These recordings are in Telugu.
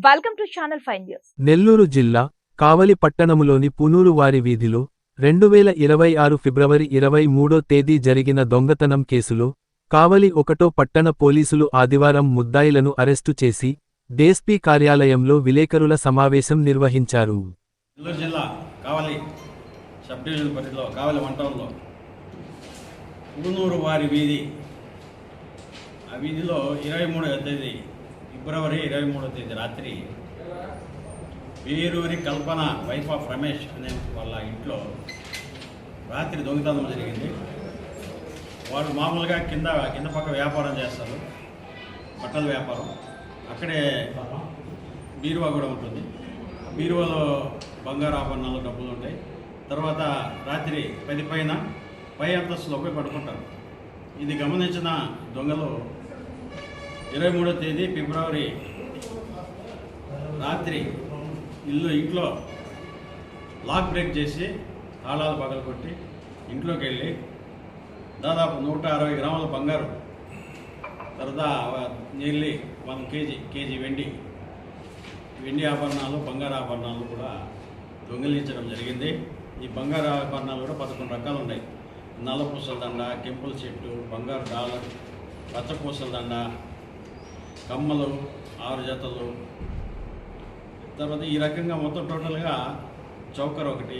Welcome to channel 5 news. Nellore జిల్లా కావలి పట్టణములోని పునూరు వారి వీధిలో 2026 ఫిబ్రవరి 23 తేదీ జరిగిన దొంగతనం కేసులో కావలి 1 పట్టణ పోలీసులు ఆదివారం ముద్దాయిలను అరెస్టు చేసి డీఎస్పీ కార్యాలయంలో విలేకరుల సమావేశం నిర్వహించారు. నెల్లూరు జిల్లా కావలి సబ్ డివిజన్ పరిధిలో కావలి వంటంలో పునూరు వారి వీధి, ఆ వీధిలో 23వ తేదీ ఫిబ్రవరి 23వ తేదీ రాత్రి వీరూరి కల్పన వైఫ్ ఆఫ్ రమేష్ అనే వాళ్ళ ఇంట్లో రాత్రి దొంగతనం జరిగింది. వాళ్ళు మామూలుగా కింద పక్క వ్యాపారం చేస్తారు, బట్టల వ్యాపారం. అక్కడే బీరువా కూడా ఉంటుంది. బీరువాలో బంగారు ఆభరణాలు, డబ్బులు ఉంటాయి. తర్వాత రాత్రి 10 పైన పై అంతస్తులో పోయి పడుకుంటారు. ఇది గమనించిన దొంగలు 23వ తేదీ ఫిబ్రవరి రాత్రి ఇంట్లో లాక్ బ్రేక్ చేసి తాళాలు పగలగొట్టి ఇంట్లోకి వెళ్ళి దాదాపు 160 గ్రాముల బంగారు, తర్వాత నియర్లీ 1 కేజీ వెండి ఆభరణాలు, బంగారు ఆభరణాలు కూడా దొంగిలించడం జరిగింది. ఈ బంగారు ఆభరణాలు కూడా 11 రకాలు ఉన్నాయి. నల్లపూసల దండ, కెంపుల చెట్టు, బంగారు డాలర్, పచ్చపూసల దండ, కమ్మలు 6 జతలు, తర్వాత ఈ రకంగా మొత్తం టోటల్గా చౌకర్ ఒకటి,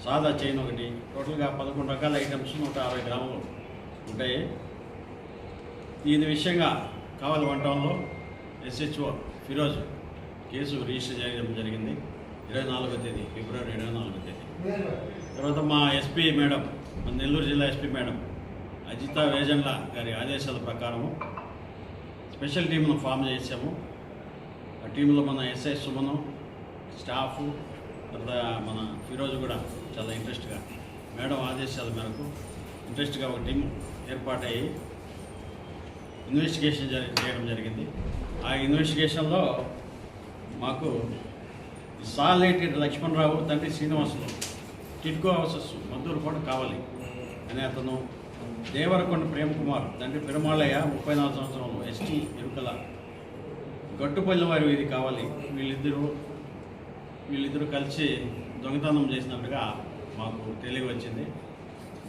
సాదా చైన్ ఒకటి, టోటల్గా 11 రకాల ఐటమ్స్ 160 గ్రాములు ఉంటాయి. దీని విషయంగా కావలి వంటంలో SHO ఫిరోజ్ కేసు రిజిస్టర్ చేయడం జరిగింది 24వ తేదీ ఫిబ్రవరి 24వ తేదీ. తర్వాత మా ఎస్పీ మేడం, మన నెల్లూరు జిల్లా ఎస్పీ మేడం అజితా వేజన్ల గారి ఆదేశాల ప్రకారము స్పెషల్ టీంను ఫామ్ చేసాము. ఆ టీంలో మన ఎస్ఐ సుమను, స్టాఫ్, తర్వాత మన ఫిరోజ్ కూడా చాలా ఇంట్రెస్ట్గా మేడం ఆదేశాల మేరకు ఇంట్రెస్ట్గా ఒక టీం ఏర్పాటయ్యి ఇన్వెస్టిగేషన్ చేయడం జరిగింది. ఆ ఇన్వెస్టిగేషన్లో మాకు సాలేటెడ్ లక్ష్మణరావు తండ్రి శ్రీనివాసులు, టిడ్కో హౌసెస్ మద్దూరుకోట కావాలి అనే అతను, దేవరకొండ ప్రేమ్ కుమార్ తండ్రి పెరుమాళయ్య 34 సంవత్సరంలో ఎస్టీ ఎరుకల గట్టుపల్లి వారి వీధి కావాలి, వీళ్ళిద్దరూ కలిసి దొంగతనం చేసినట్టుగా మాకు తెలియవచ్చింది.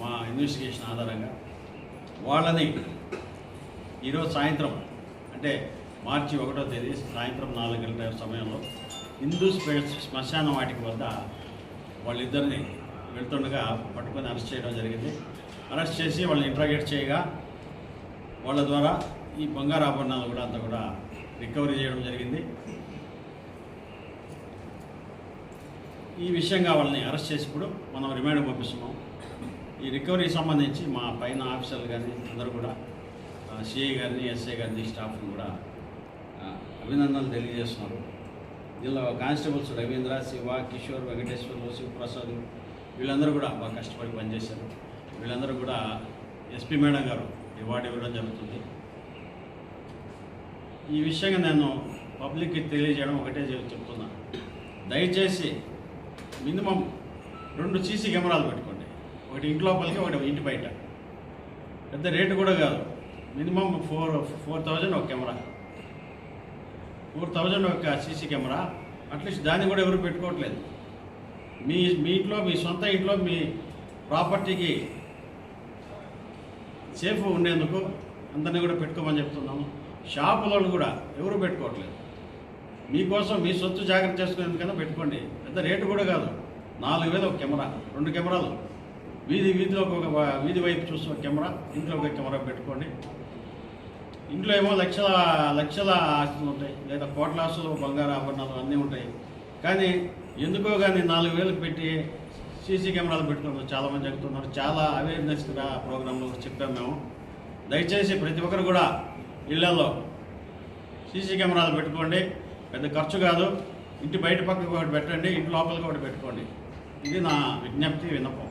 మా ఇన్వెస్టిగేషన్ ఆధారంగా వాళ్ళని ఈరోజు సాయంత్రం, అంటే మార్చి 1వ తేదీ సాయంత్రం 4 గంటల సమయంలో హిందూ శ్మశాన వాటిక వద్ద వాళ్ళిద్దరిని వెళ్తుండగా పట్టుకొని అరెస్ట్ చేయడం జరిగింది. అరెస్ట్ చేసి వాళ్ళని ఇంట్రాగేట్ చేయగా వాళ్ళ ద్వారా ఈ బంగారు ఆభరణాలు కూడా అంతా కూడా రికవరీ చేయడం జరిగింది. ఈ విషయంగా వాళ్ళని అరెస్ట్ చేసినప్పుడు మనం రిమాండ్ పంపిస్తున్నాం. ఈ రికవరీకి సంబంధించి మా పైన ఆఫీసర్లు కానీ అందరూ కూడా సిఐ గారిని, ఎస్ఐ గారిని, స్టాఫ్ని కూడా అభినందనలు తెలియజేస్తున్నారు. దీనిలో కానిస్టేబుల్స్ రవీంద్ర, శివ, కిషోర్, వెంకటేశ్వర్లు, శివప్రసాద్ వీళ్ళందరూ కూడా బాగా కష్టపడి పనిచేశారు. వీళ్ళందరూ కూడా ఎస్పీ మేడం గారు రివార్డు ఇవ్వడం జరుగుతుంది. ఈ విషయంగా నేను పబ్లిక్కి తెలియజేయడం ఒకటే చెప్తున్నా, దయచేసి మినిమం 2 సీసీ కెమెరాలు పెట్టుకోండి. ఒకటి ఇంటి లోపలికి, ఒకటి ఇంటి బయట. పెద్ద రేటు కూడా కాదు, మినిమం 4,000 ఒక కెమెరా, 4,000 ఒక సీసీ కెమెరా. అట్లీస్ట్ దాన్ని కూడా ఎవరు పెట్టుకోవట్లేదు. మీ ఇంట్లో, మీ సొంత ఇంట్లో, మీ ప్రాపర్టీకి సేఫ్ ఉండేందుకు అందరినీ కూడా పెట్టుకోమని చెప్తున్నాము. షాపులలో కూడా ఎవరు పెట్టుకోవట్లేదు. మీకోసం మీ సొత్తు జాగ్రత్త చేసుకునేందుకైనా పెట్టుకోండి. పెద్ద రేటు కూడా కాదు, 4,000 ఒక కెమెరా, 2 కెమెరాలు, వీధిలో ఒక వీధి వైపు చూసిన కెమెరా, ఇంట్లో ఒక కెమెరా పెట్టుకోండి. ఇంట్లో ఏమో లక్షల ఆస్తులు ఉంటాయి, లేదా కోట్ల ఆస్తులు, బంగారు ఆభరణాలు అన్నీ ఉంటాయి. కానీ ఎందుకో కానీ 4,000 పెట్టి సీసీ కెమెరాలు పెట్టుకున్నారు చాలామంది చెప్తున్నారు. చాలా అవేర్నెస్ ప్రోగ్రాంలో చెప్పాము మేము. దయచేసి ప్రతి ఒక్కరు కూడా ఇళ్లలో సీసీ కెమెరాలు పెట్టుకోండి. పెద్ద ఖర్చు కాదు. ఇంటి బయట పక్కకు ఒకటి పెట్టండి, ఇంటి లోపలికి ఒకటి పెట్టుకోండి. ఇది నా విజ్ఞప్తి, విన్నపం.